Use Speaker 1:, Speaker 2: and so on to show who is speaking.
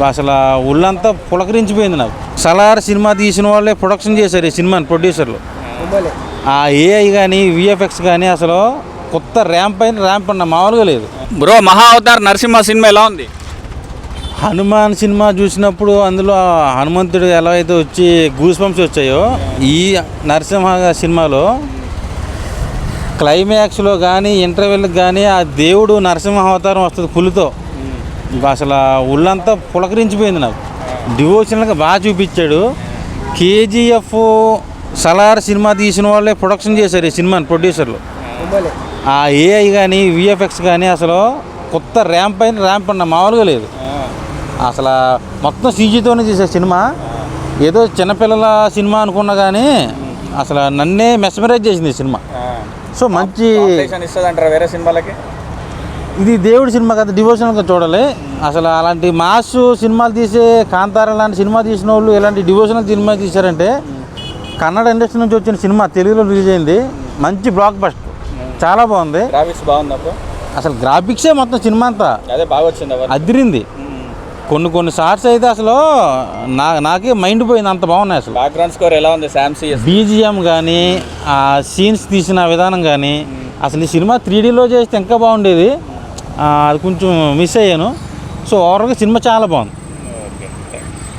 Speaker 1: అసలు ఒళ్ళంతా పులకరించిపోయింది నాకు. సలార్ సినిమా తీసిన వాళ్ళే ప్రొడక్షన్ చేశారు ఈ సినిమాని, ప్రొడ్యూసర్లు. ఆ ఏఐ కానీ విఎఫ్ఎక్స్ కానీ అసలు కొత్త ర్యాంప్ అన్న మామూలుగా లేదు
Speaker 2: బ్రో. మహా అవతార్ నరసింహ సినిమా ఎలా ఉంది?
Speaker 1: హనుమాన్ సినిమా చూసినప్పుడు అందులో హనుమంతుడు ఎలా అయితే వచ్చి గూస్ బంప్స్ వచ్చాయో, ఈ నరసింహ సినిమాలో క్లైమాక్స్లో కానీ ఇంటర్వెల్కి కానీ ఆ దేవుడు నరసింహ అవతారం వస్తుంది పులితో. అసలు ఒళ్ళంతా పులకరించిపోయింది నాకు. డివోషనల్గా బాగా చూపించాడు. కేజీఎఫ్ సలార్ సినిమా తీసిన వాళ్ళే ప్రొడక్షన్ చేశారు ఈ సినిమాని, ప్రొడ్యూసర్లు. ఆ ఏఐ కానీ విఎఫ్ఎక్స్ కానీ అసలు కొత్త ర్యాంప్ అన్న మామూలుగా లేదు. అసలు మొత్తం సీజీతోనే చేసే సినిమా. ఏదో చిన్నపిల్లల సినిమా అనుకున్నా కానీ అసలు నన్నే మెస్మరైజ్ చేసింది ఈ సినిమా. సో మంచి
Speaker 2: వేరే సినిమాలకి
Speaker 1: ఇది దేవుడి సినిమా కదా, డివోషనల్గా చూడాలి. అసలు అలాంటి మాస్ సినిమాలు తీసే కాంతార లాంటి సినిమా తీసిన వాళ్ళు ఇలాంటి డివోషనల్ సినిమా తీశారంటే, కన్నడ ఇండస్ట్రీ నుంచి వచ్చిన సినిమా తెలుగులో రిలీజ్ అయింది. మంచి బ్లాక్ బస్టర్, చాలా బాగుంది.
Speaker 2: గ్రాఫిక్స్ బాగుంది.
Speaker 1: అసలు గ్రాఫిక్సే మొత్తం సినిమా అంతా
Speaker 2: అదే బాగా వచ్చింది,
Speaker 1: అదిరింది. కొన్ని షార్ట్స్ అయితే అసలు నాకే మైండ్ పోయింది, అంత బాగున్నాయి. అసలు
Speaker 2: బ్యాక్గ్రౌండ్ స్కోర్ ఎలా ఉంది?
Speaker 1: బీజిఎం కానీ ఆ సీన్స్ తీసిన విధానం కానీ, అసలు ఈ సినిమా 3Dలో చేస్తే ఇంకా బాగుండేది. అది కొంచెం మిస్ అయ్యాను. సో ఓవరాల్గా సినిమా చాలా బాగుంది.